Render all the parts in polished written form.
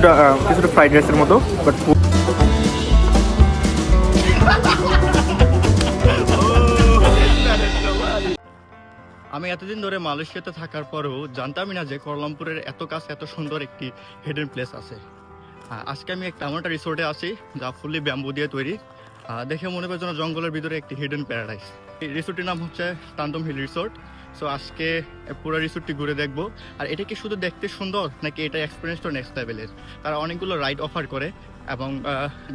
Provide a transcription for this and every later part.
কিছুটা কিছুটা ফ্রাইড রাইসের মতো বাট আমি এতদিন ধরে মালয়েশিয়াতে থাকার পরেও জানতামই না যে কুয়ালালামপুরের এত কাছে এত সুন্দর একটি হিডেন প্লেস আছে। আজকে আমি এমন একটা রিসোর্টে আছি যা ফুললি ব্যাম্বু দিয়ে তৈরি। দেখে মনে হয় যেন জঙ্গলের ভিতরে একটি হিডেন প্যারাডাইস। এই রিসোর্টটির নাম হচ্ছে তান্দম হিল রিসোর্ট। সো আজকে পুরো রিসোর্টটি ঘুরে দেখবো। আর এটা কি শুধু দেখতে সুন্দর নাকি এটা এক্সপিরিয়েন্সটা নেক্সট লেভেলের। তারা অনেকগুলো রাইড অফার করে এবং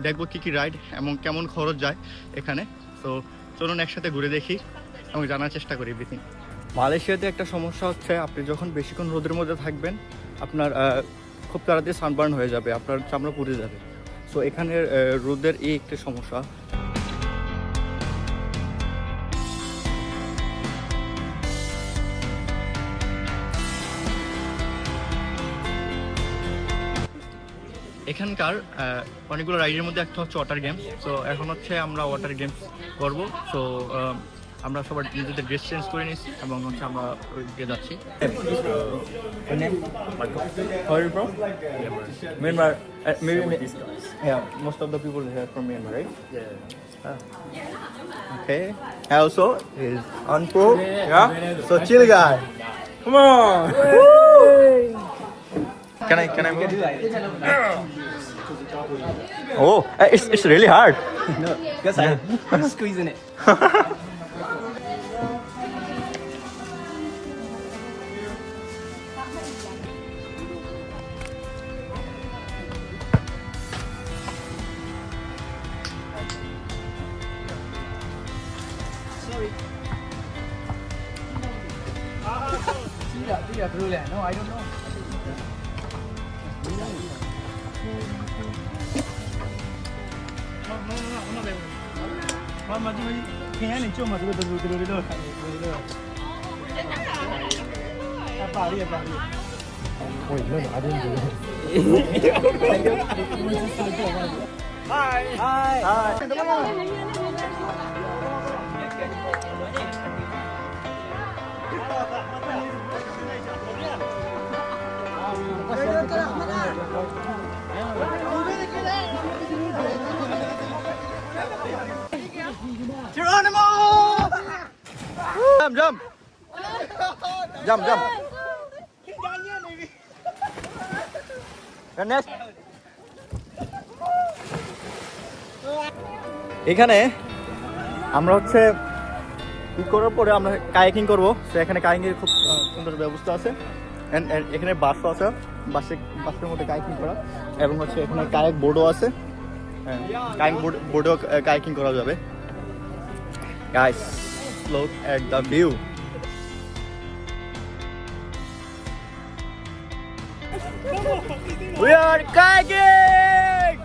দেখবো কী কী রাইড এবং কেমন খরচ যায় এখানে। সো চলুন একসাথে ঘুরে দেখি এবং জানার চেষ্টা করি এভরিথিং। মালয়েশিয়াতে একটা সমস্যা হচ্ছে আপনি যখন বেশিক্ষণ রোদের মধ্যে থাকবেন আপনার খুব তাড়াতাড়ি সানবার্ন হয়ে যাবে, আপনার চামড়া পুড়ে যাবে। সো এখানের রোদের এই একটা সমস্যা। এখানকার অনেকগুলো রাইডের মধ্যে একটা হচ্ছে ওয়াটার গেমস। সো এখন হচ্ছে আমরা ওয়াটার গেমস করবো। সো আমরা সবার নিজেদের ড্রেস চেঞ্জ করে নিয়েছি এবং হচ্ছে আমরা ওই দিকে যাচ্ছি। Myanmar, maybe yeah, most of the people here are from Myanmar, right? Okay. Also is Anpo, yeah. So chill guy. Come on. Can I get it? Oh, it's really hard. No, because I'm squeezing it. Sorry. Tidak perlu lah. No, I don't know. Maju. Kayaknya nih cuma masuk dulu. Apa hari? Oh iya, ada yang dulu. Hai. Geronimo! Jump. Next. এখানে আমরা হচ্ছে ই করার পরে আমরা kayaking করবো। তো এখানে kayaking এর খুব সুন্দর ব্যবস্থা আছে। এখানে বাসও আছে, বাসের মধ্যে কায়াকিং করা এবং হচ্ছে এখানে কায়াক বোর্ডও আছে। কায়াক বোর্ডেও কায়াকিং করা যাবে। Guys, look at the view. We are kayaking!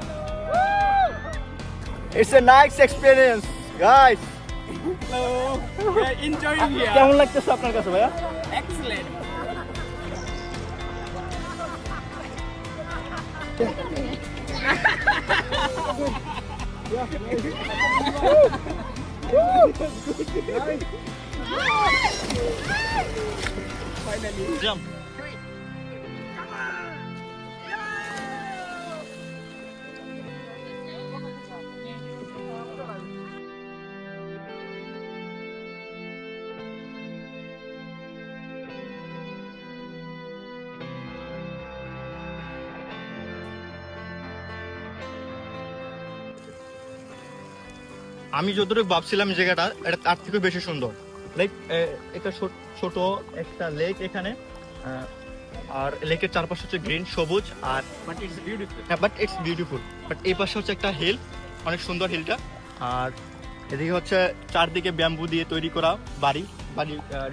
It's a nice experience, guys. Hello. We are enjoying here. কেমন লাগতেছে আপনার কাছে ভাইয়া? Excellent. Finally. Jump. আমি যতটুকু ভাবছিলাম জায়গাটা এটা তার থেকে বেশি সুন্দর। লাইক এটা ছোট একটা লেক এখানে, আর লেকের চারপাশে হচ্ছে গ্রিন সবুজ। আর বাট ইটস বিউটিফুল। বাট এই পাশে হচ্ছে একটা হিল, অনেক সুন্দর হিলটা। আর এদিকে হচ্ছে চারদিকে ব্যাম্বু দিয়ে তৈরি করা বাড়ি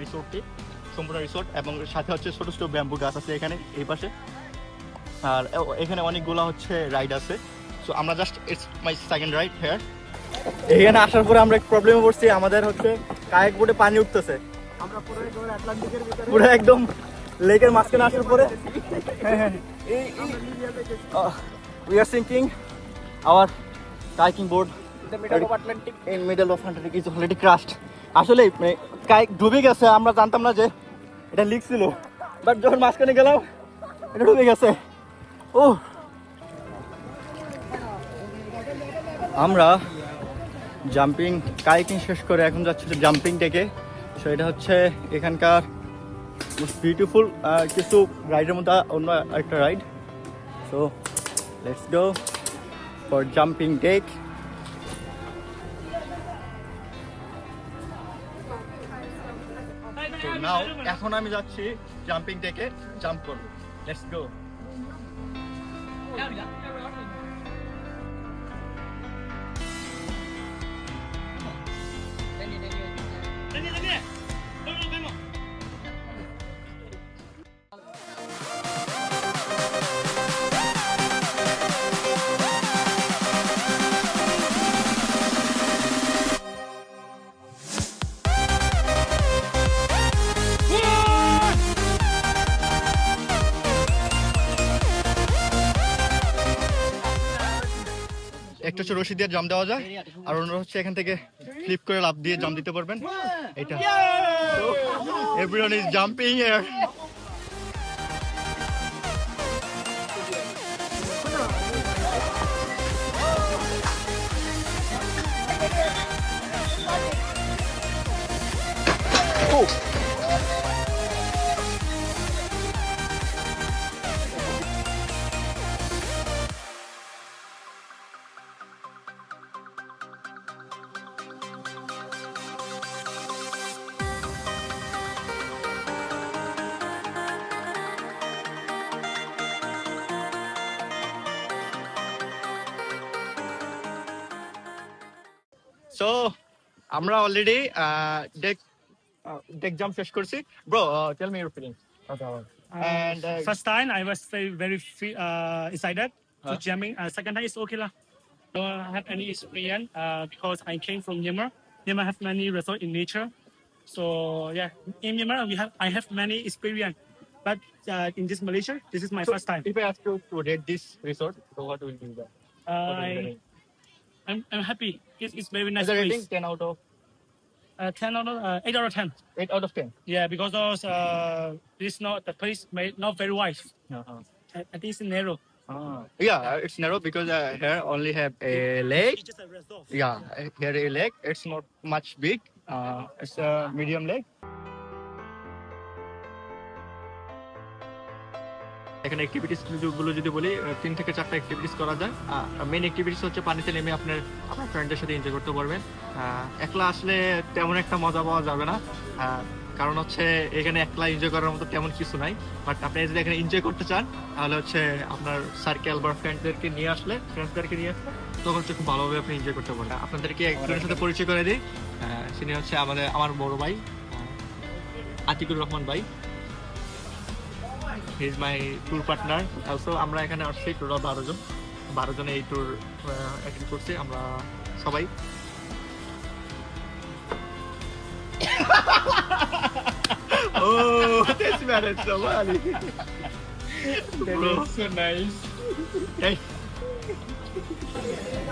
রিসোর্টটি, সম্পূর্ণ রিসোর্ট। এবং সাথে হচ্ছে ছোট ছোট ব্যাম্বু গাছ আছে এখানে এই পাশে। আর এখানে অনেকগুলো হচ্ছে রাইড আছে। সো আমরা just it's my second ride here. এখানে আসার পরে আমরা প্রবলেমে পড়ছি, আমাদের হচ্ছে কায়াক বোটে পানি উঠতেছে। আমরা পুরো একদম লেকের মাঝখানে আসার পরে we are sinking our kayaking board In the middle of Atlantic. in middle of Atlantic is already crashed. আসলে কায়াক ডুবে গেছে, আমরা জানতাম না যে এটা লিক ছিল, বাট যখন মাঝখানে গেলাম এটা ডুবে গেছে। ও আমরা জাম্পিং কাইকিং শেষ করে এখন যাচ্ছি জাম্পিং ডেকে। সো এটা হচ্ছে এখানকার বিউটিফুল কিছু রাইডের মধ্যে অন্য একটা ride. So let's go for jumping deck. তো নাও এখন আমি যাচ্ছি জাম্পিং ডেকে জাম্প করবো। Let's go. একটা হচ্ছে রশি দিয়ে জাম দেওয়া যায়, আর অন্য হচ্ছে এখান থেকে ফ্লিপ করে লাফ দিয়ে জাম দিতে পারবেন। এটা everyone is jumping here. So আমরা অলরেডি ডেক জাম্প শেষ করছি। Bro tell me your feeling. And First time I was very excited to jamming. Second time is okay lah. Don't have any experience because I came from Myanmar. Myanmar have many resorts in nature. So yeah, in Myanmar I have many experience. But in this Malaysia, this is my first time. If I ask you to rate this resort, so what will you do? I'm happy. It's very nice As a rating, place. 10 out of 10 out of 8 out of 10. 8 out of 10. Yeah, because this not the place not very wide. I think it's narrow. Yeah, it's narrow because here only have a lake. It's just a resort. Yeah, here a lake. It's not much big. It's a medium lake. এখানে activities গুলো যদি বলি 3 থেকে 4টা activities করা যায়। Main activities হচ্ছে পানিতে নেমে আপনার ফ্রেন্ডদের সাথে এনজয় করতে পারবেন। একলা আসলে তেমন একটা মজা পাওয়া যাবে না, কারণ হচ্ছে এখানে একলা এনজয় করার মতো তেমন কিছু নাই। বাট আপনি যদি এখানে এনজয় করতে চান তাহলে হচ্ছে আপনার সার্কেল বা ফ্রেন্ডদেরকে নিয়ে আসলে তখন হচ্ছে খুব ভালোভাবে আপনি এনজয় করতে পারবেন। আপনাদেরকে একজনের সাথে পরিচয় করে দিই। তিনি হচ্ছে আমার বড় ভাই আতিকুর রহমান ভাই। He is my tour partner also. আমরা এখানে আসছি টোটাল 12 জনে এই ট্যুর অ্যাটেন্ড করছি আমরা সবাই। Oh, this man is so funny. That is so nice. Hey.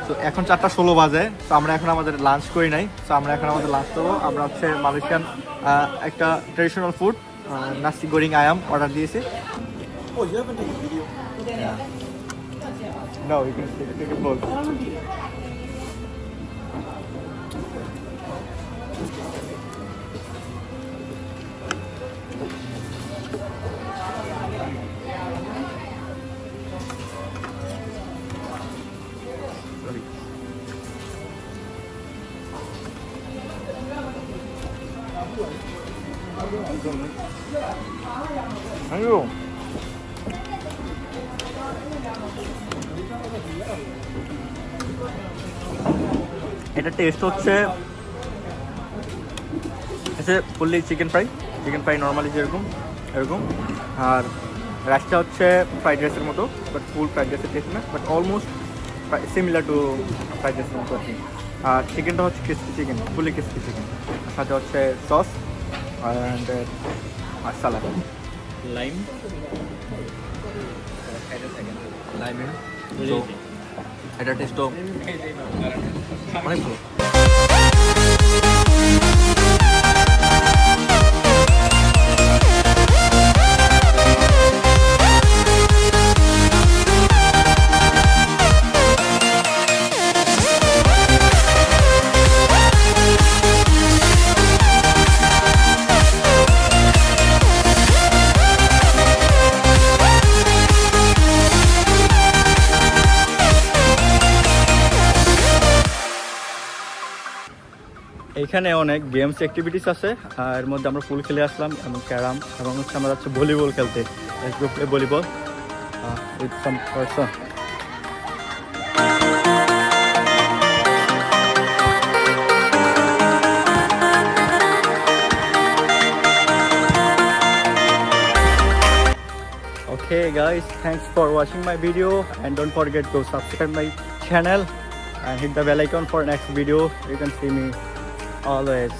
তো এখন 4:16 বাজে। তো আমরা এখন আমাদের লাঞ্চ করি নাই। তো আমরা এখন আমাদের লাঞ্চ করবো। আমরা হচ্ছে মালয়েশিয়ান একটা ট্রেডিশনাল ফুড নাসি গোরিং আয়াম অর্ডার দিয়েছি। Oh, you haven't taken a video? No, you can take a both. 아유. এটা টেস্ট হচ্ছে ফুললি চিকেন ফ্রাই নর্মালি যেরকম এরকম, আর রাইসটা হচ্ছে ফ্রাইড রাইসের মতো, বাট ফুল ফ্রাইড রাইসের টেস্ট না, but almost similar to fried রাইসের মতো আর কি। আর চিকেনটা হচ্ছে crispy chicken, fully crispy chicken, সাথে হচ্ছে সস অ্যান্ড আর সালাদ Lime. লাইমের। তো এটা টেস্টও অনেক ভালো। এখানে অনেক গেমস অ্যাক্টিভিটিস আছে, এর মধ্যে আমরা পুল খেলে আসলাম এবং ক্যারাম এবং হচ্ছে আমরা যাচ্ছি ভলিবল খেলতে, volleyball with some person. Okay guys, thanks for watching my video and don't forget to subscribe my channel and hit the bell icon for next video. You can see me always.